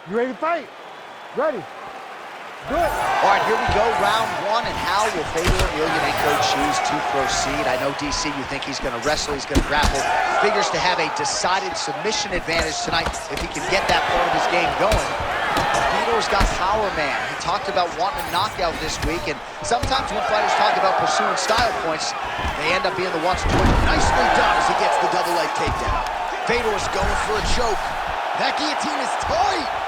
You ready to fight? Ready. Good. All right, here we go, round one, and how will Fedor Emlilnanko choose to proceed? I know, DC, you think he's going to wrestle, he's going to grapple. Figures to have a decided submission advantage tonight if he can get that part of his game going. Fedor's got power, man. He talked about wanting a knockout this week, and sometimes when fighters talk about pursuing style points, they end up being the ones to win. Nicely done as he gets the double leg takedown. Fedor's going for a choke. That guillotine is tight.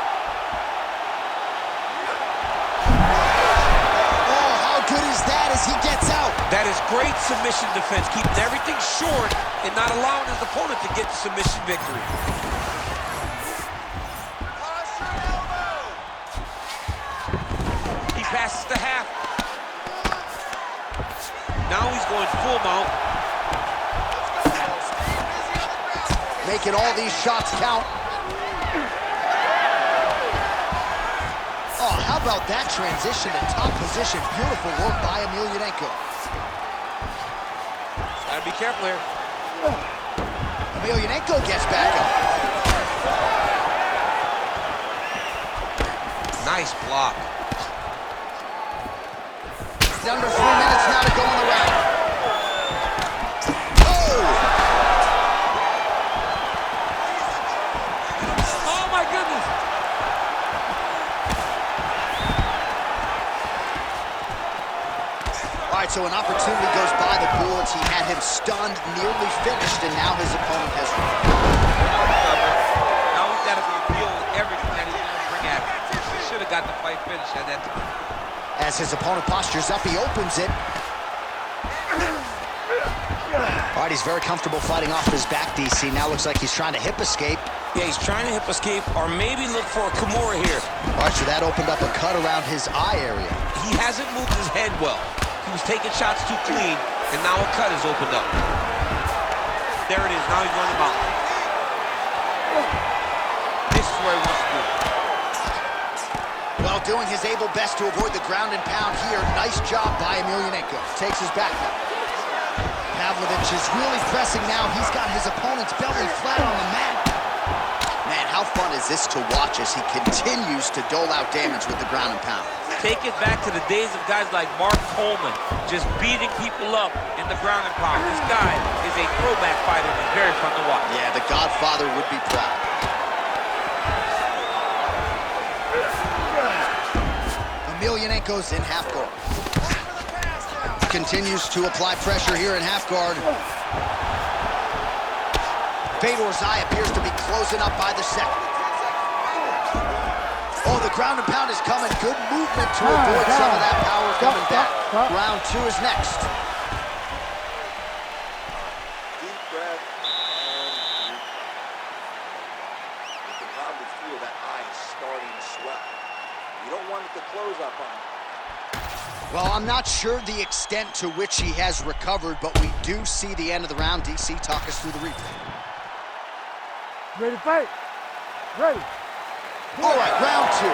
Good is that as he gets out. That is great submission defense, keeping everything short and not allowing his opponent to get the submission victory. He passes the half. Now he's going full mount. Making all these shots count. Oh, how about that transition to top position? Beautiful work by Emlilnanko. Gotta be careful here. Emlilnanko gets back up. Nice block. It's under 3 minutes now to go in the round. Oh my goodness. All right, so an opportunity goes by the boards. He had him stunned, nearly finished, and now his opponent has run. Now he's got to be appealing everything that he's going to bring at him. He should have got the fight finished at that time. As his opponent postures up, he opens it. All right, he's very comfortable fighting off his back, DC. Now looks like he's trying to hip escape. Yeah, he's trying to hip escape or maybe look for a Kimura here. All right, so that opened up a cut around his eye area. He hasn't moved his head well. He was taking shots too clean, and now a cut has opened up. There it is. Now he's running out. This is where he wants to be. Well, doing his able best to avoid the ground and pound here. Nice job by Emlilnanko. Takes his back up. Pavlovich is really pressing now. He's got his opponent's belly flat on the mat. Man, how fun is this to watch as he continues to dole out damage with the ground and pound? Take it back to the days of guys like Mark Coleman, just beating people up in the ground and pound. This guy is a throwback fighter and very fun to watch. Yeah, the Godfather would be proud. Emlilnanko's in half guard. Continues to apply pressure here in half guard. Fedor's eye appears to be closing up by the second. Oh, the ground and pound is coming. Good movement to avoid some of that power coming back. Round two is next. Deep breath and you can probably feel that eye starting to swell. You don't want it to close up on you. Well, I'm not sure the extent to which he has recovered, but we do see the end of the round. DC, talk us through the replay. Ready to fight? Ready. All right, round two.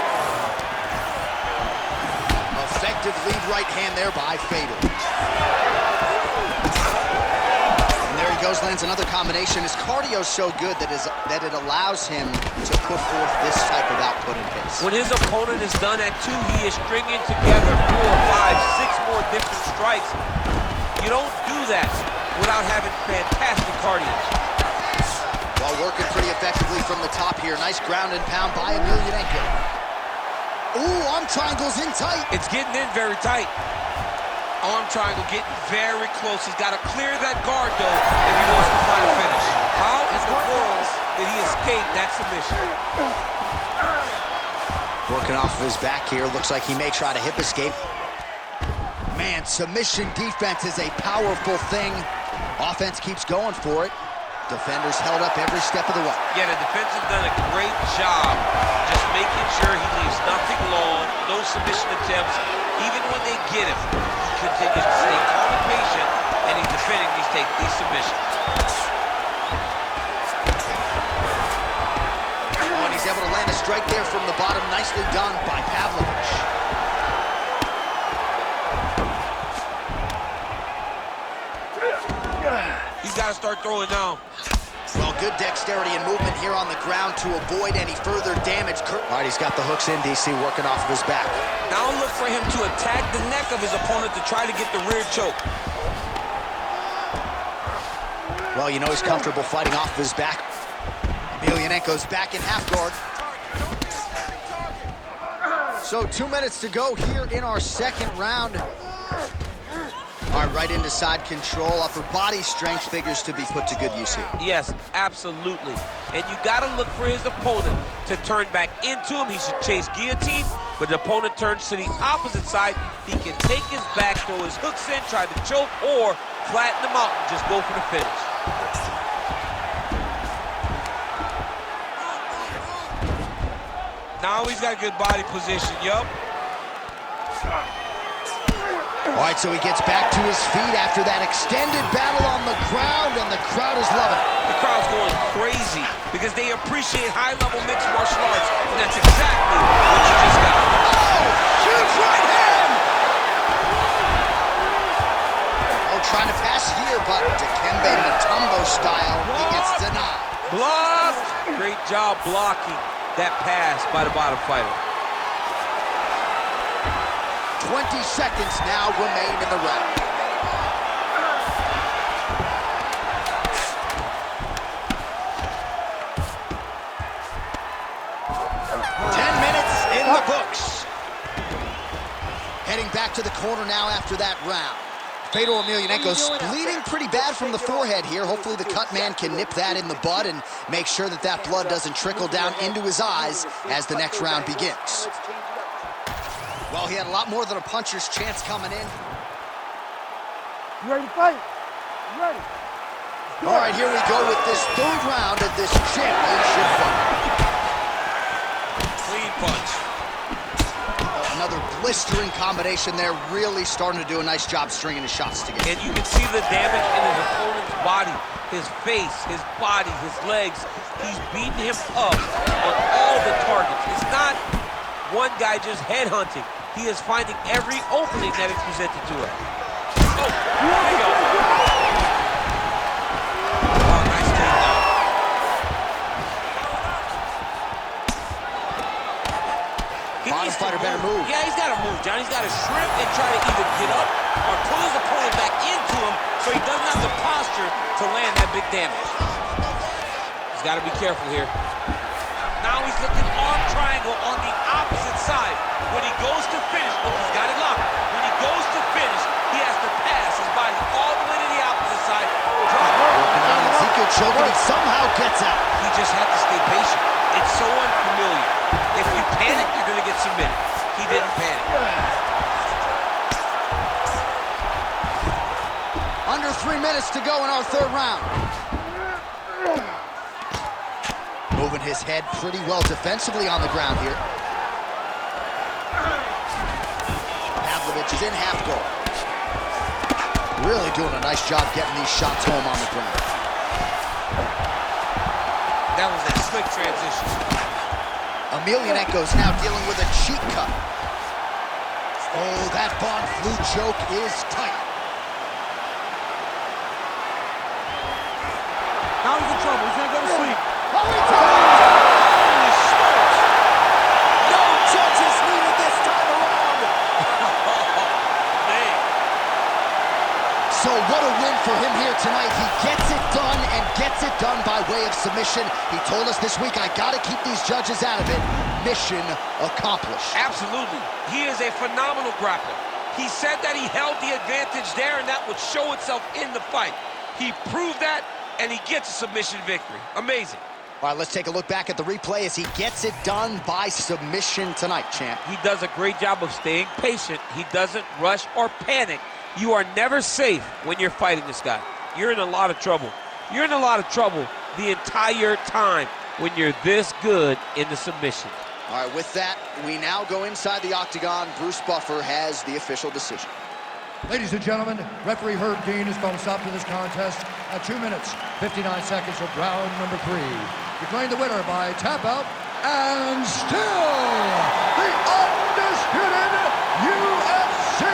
Effective lead right hand there by Fedor. And there he goes, lands another combination. His cardio's so good that it allows him to put forth this type of output and pace. When his opponent is done at two, he is stringing together 4, 5, 6 more different strikes. You don't do that without having fantastic cardio. While working pretty effectively from the top here. Nice ground and pound by Emlilnanko. Ooh, arm triangle's in tight. It's getting in very tight. Arm triangle getting very close. He's got to clear that guard, though, if he wants to find a finish. How in the world did he escape that submission? Working off of his back here. Looks like he may try to hip escape. Man, submission defense is a powerful thing. Offense keeps going for it. Defenders held up every step of the way. Yeah, the defense has done a great job just making sure he leaves nothing long, no submission attempts. Even when they get him, he continues to stay calm and patient, and he's defending these submissions. Oh, and he's able to land a strike there from the bottom. Nicely done by Pavlovich. gotta start throwing now. Well, good dexterity and movement here on the ground to avoid any further damage. All right, he's got the hooks in, DC, working off of his back. Now look for him to attack the neck of his opponent to try to get the rear choke. Well, you know he's comfortable fighting off of his back. Emlilnanko's back in half guard. So 2 minutes to go here in our second round. All right, right into side control. Upper body strength figures to be put to good use here. Yes, absolutely. And you got to look for his opponent to turn back into him. He should chase guillotine, but the opponent turns to the opposite side. He can take his back, throw his hooks in, try to choke, or flatten him out and just go for the finish. Now he's got a good body position, yup. All right, so he gets back to his feet after that extended battle on the ground, and the crowd is loving it. The crowd's going crazy because they appreciate high-level mixed martial arts, and that's exactly what you just got. Oh, huge right hand! Oh, trying to pass here, but Dikembe Mutombo style, he gets denied. Blocked! Great job blocking that pass by the bottom fighter. 20 seconds now remain in the round. In the books. Heading back to the corner now after that round. Fedor Emlilnanko's bleeding pretty bad from the forehead here. Hopefully the cut man can nip that in the bud and make sure that that blood doesn't trickle down into his eyes as the next round begins. Well, he had a lot more than a puncher's chance coming in. You ready to fight? You ready? All right, here we go with this third round of this championship fight. Clean punch. Another blistering combination there, really starting to do a nice job stringing his shots together. And you can see the damage in his opponent's body, his face, his body, his legs. He's beating him up on all the targets. It's not one guy just headhunting. He is finding every opening that is presented to him. Oh, there you go. Oh, nice takedown. Bottom fighter better move. Yeah, he's got to move, John. He's got to shrimp and try to either get up or pull his opponent back into him so he doesn't have the posture to land that big damage. He's got to be careful here. Now he's looking arm triangle on the opposite side. When he goes to finish, look, he's got it locked. When he goes to finish, he has to pass his body all the way to the opposite side. Working on Ezekiel choke, and he somehow gets out. He just had to stay patient. It's so unfamiliar. If you panic, you're going to get submitted. He didn't panic. Under 3 minutes to go in our third round. Moving his head pretty well defensively on the ground here. Pavlovich is in half guard. Really doing a nice job getting these shots home on the ground. That was a slick transition. Emlilnanko's now dealing with a cheek cut. Oh, that Von Flue choke is tight. Now he's in trouble. He's gonna go to sleep. Oh, he Holy smokes! No judges needed this time around. Man. So what a win for him here tonight. He gets it done and gets it done by way of submission. He told us this week, I gotta keep these judges out of it. Mission accomplished. Absolutely. He is a phenomenal grappler. He said that he held the advantage there and that would show itself in the fight. He proved that and he gets a submission victory. Amazing. All right, let's take a look back at the replay as he gets it done by submission tonight, champ. He does a great job of staying patient. He doesn't rush or panic. You are never safe when you're fighting this guy. You're in a lot of trouble. You're in a lot of trouble the entire time when you're this good in the submission. All right, with that, we now go inside the octagon. Bruce Buffer has the official decision. Ladies and gentlemen, referee Herb Dean has called a stop to this contest at 2 minutes, 59 seconds of round number 3. Declaring the winner by tap out, and still the undisputed UFC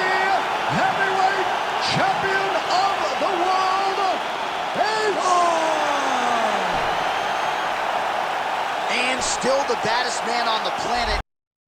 heavyweight champion of the world, And still the baddest man on the planet.